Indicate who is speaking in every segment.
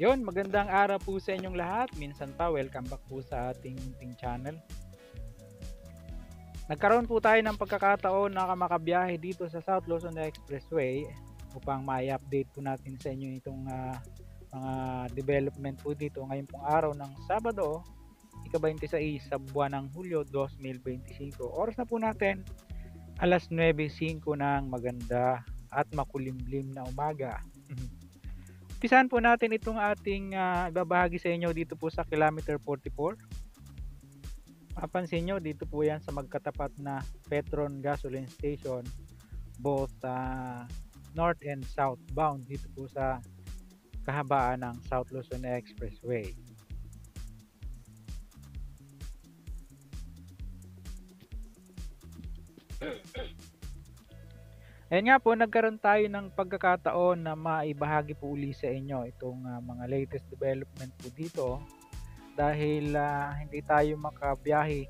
Speaker 1: Yon, magandang araw po sa inyong lahat. Minsan pa, welcome back po sa ating munting channel. Nagkaroon po tayo ng pagkakataon na makabiyahe dito sa South Luzon Expressway upang ma-update po natin sa inyo itong mga development po dito ngayong pong araw ng Sabado, ika-26 sa buwan ng Hulyo 2025. Oras na po natin, alas 9:05 ng maganda at makulimlim na umaga. Umpisahan po natin itong ating ibabahagi sa inyo dito po sa kilometer 44. Mapansin nyo, dito po yan sa magkatapat na Petron gasoline station, both north and southbound dito po sa kahabaan ng South Luzon Expressway. Ayan nga po, nagkaroon tayo ng pagkakataon na maibahagi po uli sa inyo itong mga latest development po dito dahil hindi tayo makabiyahe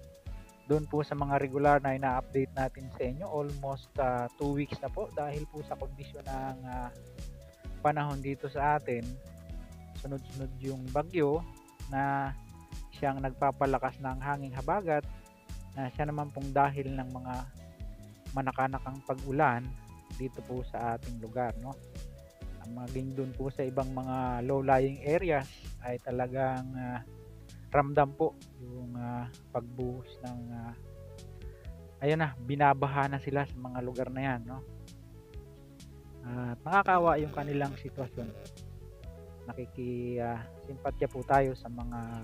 Speaker 1: doon po sa mga regular na ina-update natin sa inyo almost 2 weeks na po dahil po sa kondisyon ng panahon dito sa atin. Sunod-sunod yung bagyo na siyang nagpapalakas ng hanging habagat na siya naman pong dahil ng mga manakanakang pag-ulan dito po sa ating lugar, no? Maging doon po sa ibang mga low-lying areas ay talagang ramdam po yung pagbuhos ng ayun na, binabaha na sila sa mga lugar na yan, no? At nakakawa yung kanilang sitwasyon. Nakikisimpatya po tayo sa mga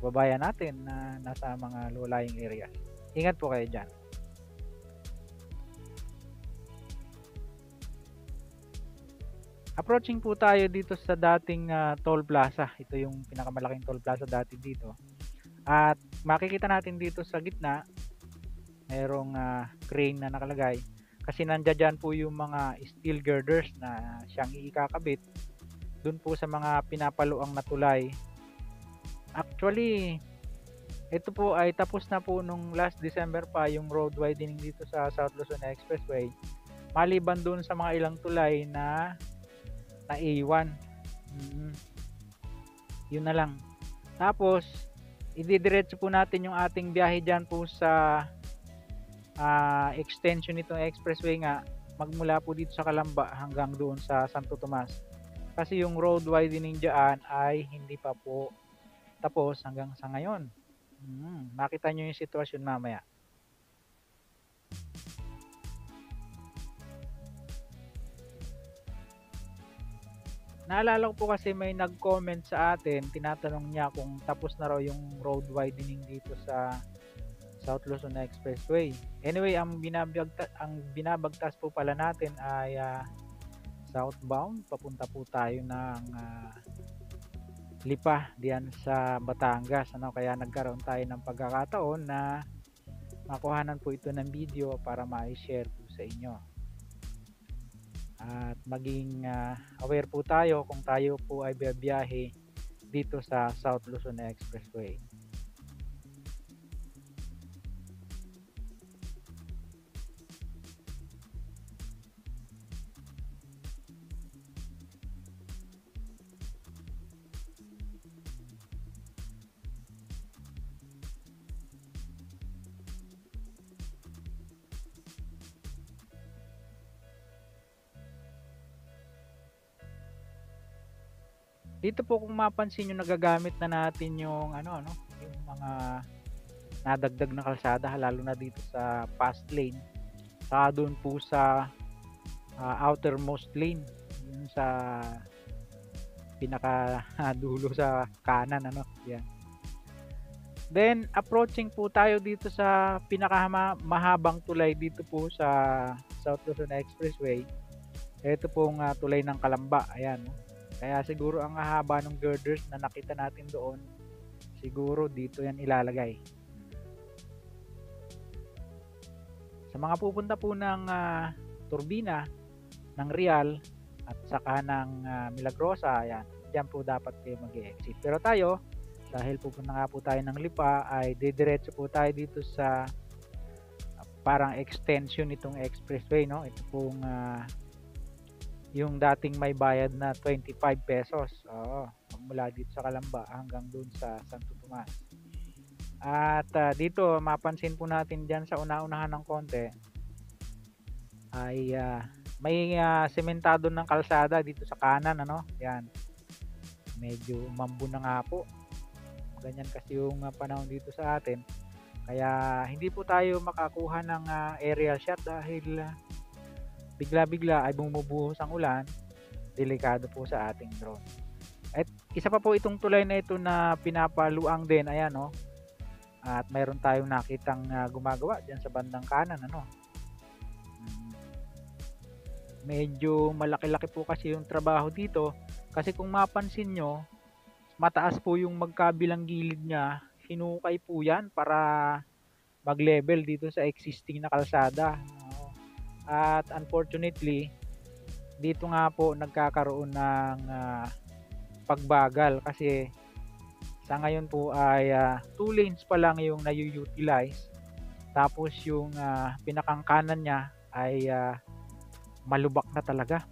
Speaker 1: babayan natin na nasa mga low-lying areas. Ingat po kayo dyan. Approaching po tayo dito sa dating toll plaza. Ito yung pinakamalaking toll plaza dati dito. At makikita natin dito sa gitna, mayroong crane na nakalagay. Kasi nandiyan po yung mga steel girders na siyang ikakabit dun po sa mga pinapaluang na tulay. Actually, ito po ay tapos na po nung last December pa yung road widening dito sa South Luzon Expressway. Maliban dun sa mga ilang tulay na naiwan. Yun na lang. Tapos ididiretso po natin yung ating biyahe dyan po sa extension nitong expressway nga, magmula po dito sa Calamba hanggang doon sa Santo Tomas. Kasi yung road widening dyan ay hindi pa po tapos hanggang sa ngayon. Makita nyo yung sitwasyon mamaya. Naalala ko po kasi may nag-comment sa atin, tinatanong niya kung tapos na raw yung road widening dito sa South Luzon Expressway. Anyway, ang binabagtas po pala natin ay southbound. Papunta po tayo ng Lipa diyan sa Batangas. Kaya nagkaroon tayo ng pagkakataon na makuhanan po ito ng video para ma-share po sa inyo. At maging aware po tayo kung tayo po ay biyahe dito sa South Luzon Expressway. Dito po kung mapansin nyo, nagagamit na natin yung yung mga nadagdag na kalsada, lalo na dito sa fast lane. Saka doon po sa outermost lane, yung sa pinaka dulo sa kanan, yan. Then approaching po tayo dito sa pinakamahabang tulay dito po sa South Luzon Expressway. Ito pong tulay ng Calamba, ayan, no? Kaya siguro ang haba ng girders na nakita natin doon, siguro dito yan ilalagay. Sa mga pupunta po ng Turbina, ng Real, at saka ng Milagrosa, ayan, dyan po dapat kayo mag-exit. Pero tayo, dahil pupunta nga po tayo ng Lipa, ay didiretso po tayo dito sa parang extension nitong expressway, no? Ito pong yung dating may bayad na 25 pesos. mula dito sa Calamba hanggang dun sa Santo Tomas. At dito mapansin po natin diyan sa una-unahan ng konti ay may sementado ng kalsada dito sa kanan, ano? Yan. Medyo umambon na nga po. Ganyan kasi yung panahon dito sa atin. Kaya hindi po tayo makakuha ng aerial shot dahil bigla-bigla ay bumubuhos ang ulan. Delikado po sa ating drone. At isa pa po itong tulay na ito na pinapaluang din, ayan, no? At mayroon tayong nakitang gumagawa diyan sa bandang kanan, ano? Medyo malaki-laki po kasi yung trabaho dito kasi kung mapansin nyo, mataas po yung magkabilang gilid niya, hinukay po yan para mag-level dito sa existing na kalsada. At unfortunately, dito nga po nagkakaroon ng pagbagal kasi sa ngayon po ay 2 lanes pa lang yung na-utilize, tapos yung pinakang kanan niya ay malubak na talaga.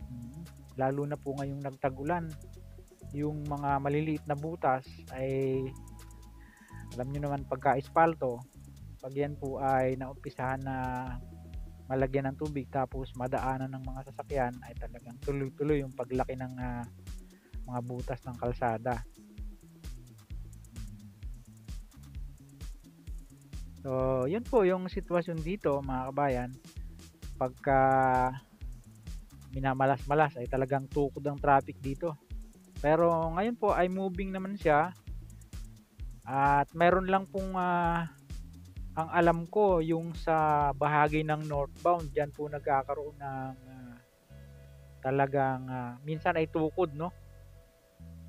Speaker 1: Lalo na po ngayong nagtagulan, yung mga maliliit na butas ay alam nyo naman pagka-espalto, pag yan po ay naumpisahan na malagyan ng tubig tapos madaanan ng mga sasakyan ay talagang tuloy-tuloy yung paglaki ng mga butas ng kalsada. So yun po yung sitwasyon dito mga kabayan. Pagka minamalas-malas ay talagang tukod ang traffic dito. Pero ngayon po ay moving naman siya. At meron lang pong ang alam ko yung sa bahagi ng northbound, diyan po nagkakaroon ng talagang minsan ay tukod, no?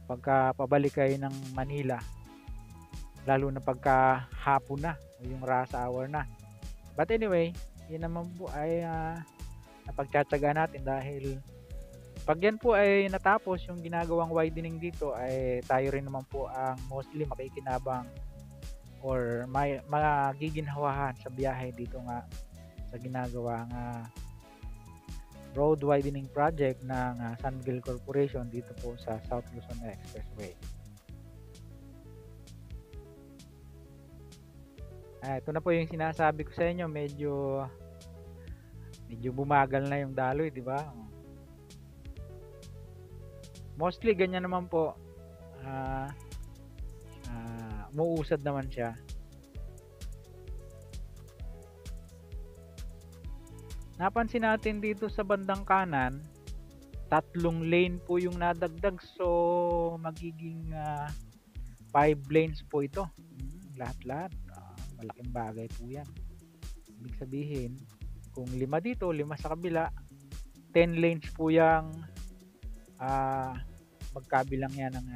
Speaker 1: Pagka pabalik kayo ng Manila. Lalo na pagka hapon na o yung rush hour na. But anyway, yun naman po ay napagtsatsaga natin dahil pag yan po ay natapos yung ginagawang widening dito ay tayo rin naman po ang mostly makikinabang or magiginhawahan sa biyahe dito nga sa ginagawang road widening project ng San Miguel Corporation dito po sa South Luzon Expressway. Ito na po yung sinasabi ko sa inyo, medyo bumagal na yung daloy, di ba? Mostly ganyan naman po. Umuusad naman siya. Napansin natin dito sa bandang kanan, 3 lane po yung nadagdag, so magiging 5 lanes po ito. Lahat-lahat. Malaking bagay po yan. Ibig sabihin, kung 5 dito, 5 sa kabila, 10 lanes po yung magkabilang yan ng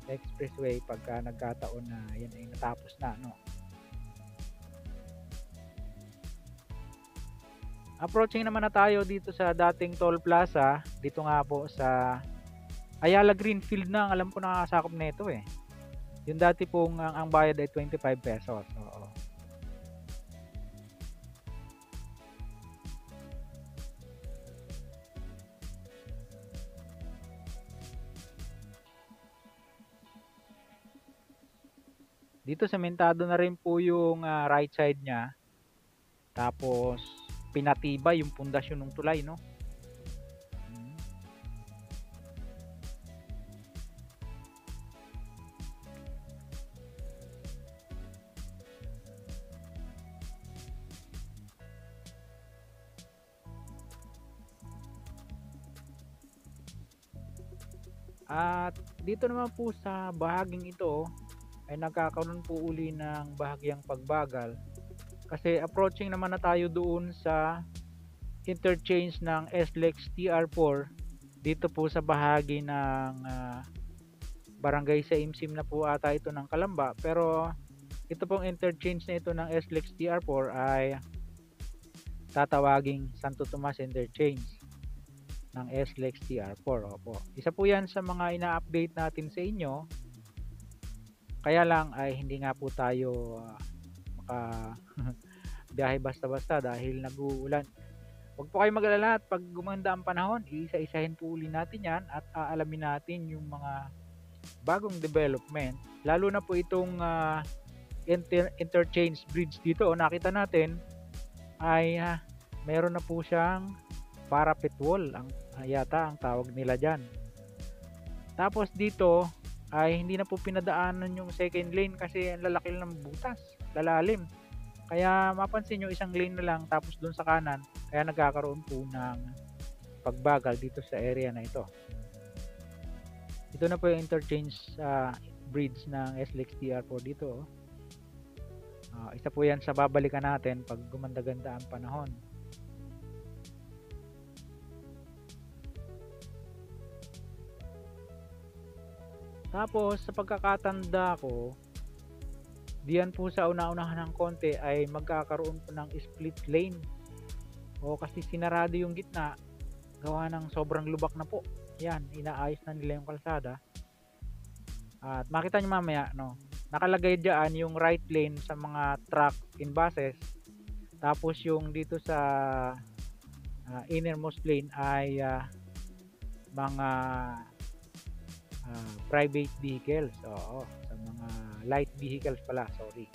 Speaker 1: expressway pagka nagkataon na yan ay natapos na, no? Approaching naman na tayo dito sa dating toll plaza, dito nga po sa Ayala Greenfield na, alam ko nakakasakop na ito eh. Yung dati pong ang bayad ay 25 pesos. Oo. Dito sementado na rin po yung right side niya. Tapos pinatibay yung pundasyon ng tulay, no? At dito naman po sa bahaging ito ay nagkakaroon po uli ng bahagyang pagbagal kasi approaching naman na tayo doon sa interchange ng SLEX TR4 dito po sa bahagi ng barangay sa Imsim na po ata ito ng Calamba, pero ito pong interchange na ito ng SLEX TR4 ay tatawaging Santo Tomas Interchange ng SLEX TR4. Opo. Isa po yan sa mga ina-update natin sa inyo. Kaya lang ay hindi nga po tayo biyahe basta-basta dahil nag-uulan. Huwag po kayo mag-alala at pag gumanda ang panahon, isa-isahin po uli natin yan at aalamin natin yung mga bagong development, lalo na po itong interchange bridge dito. Nakita natin ay meron na po siyang parapet wall, yata ang tawag nila dyan. Tapos dito ay hindi na po pinadaanan yung second lane kasi ang lalaki ng butas, lalalim. Kaya mapansin nyo, isang lane na lang, tapos dun sa kanan, kaya nagkakaroon po ng pagbagal dito sa area na ito. Ito na po yung interchange bridge ng SLEX DR4 dito. Isa po yan sa babalikan natin pag gumanda-ganda ang panahon. Tapos sa pagkakatanda ko, diyan po sa una-unahan ng konti ay magkakaroon po ng split lane. Kasi sinarado yung gitna, gawa ng sobrang lubak na po. Yan, inaayos na nila yung kalsada. At makita nyo mamaya, nakalagay dyan yung right lane sa mga truck and buses. Tapos yung dito sa innermost lane ay mga private vehicles. Sa mga light vehicles pala, sorry.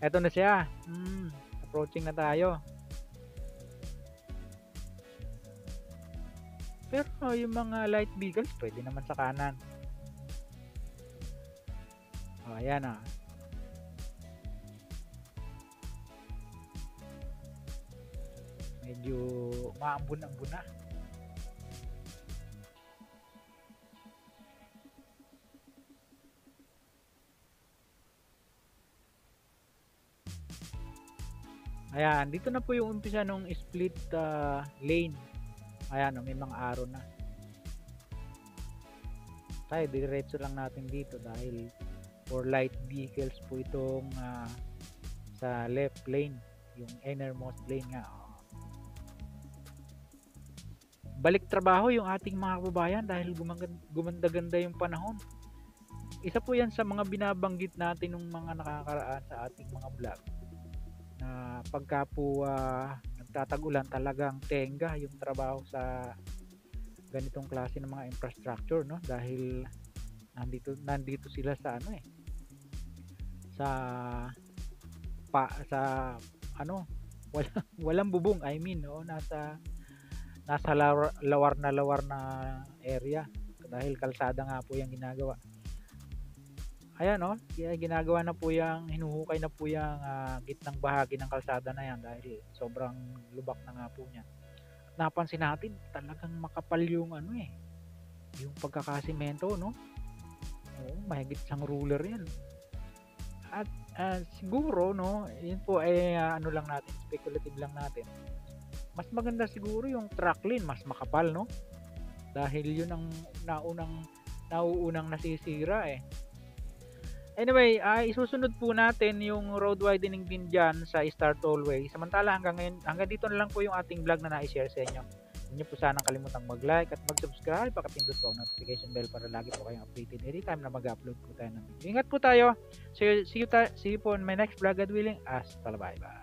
Speaker 1: Eto na siya. Approaching na tayo. Pero yung mga light vehicles pwede naman sa kanan. Ayan medyo maambun-ambun na. Ayan, dito na po yung umpisa nung split lane. Ayan, may mga arrow na. Tayo, diretso lang natin dito dahil for light vehicles po itong sa left lane, yung innermost lane nga. Balik trabaho yung ating mga kababayan dahil gumanda-ganda yung panahon. Isa po yan sa mga binabanggit natin ng mga nakakaraan sa ating mga vlog, na pagka po nagtatag-ulan, talagang tenga yung trabaho sa ganitong klase ng mga infrastructure, dahil nandito sila sa walang bubong, nasa lawar na area dahil kalsada nga po yung ginagawa. Ayan, kaya ginagawa na po yung, hinuhukay na po yung gitnang bahagi ng kalsada na yan dahil sobrang lubak na nga po niya. Napansin natin, talagang makapal yung yung pagkakasimento, mahigit isang ruler yan. At siguro, yun po ay lang natin, speculative lang natin. Mas maganda siguro yung track lane, mas makapal, dahil yun ang nauunang nasisira Anyway, isusunod po natin yung road widening din dyan sa Star Tollway. Samantala hanggang dito na lang po yung ating vlog na na-share sa inyo. Huwag niyo po sanang kalimutang mag-like at mag-subscribe, pakapindot po ang notification bell para lagi po kayong updated anytime na mag-upload po tayo ng video. Ingat po tayo. See you po in my next vlog, God willing. Hasta la, bye bye.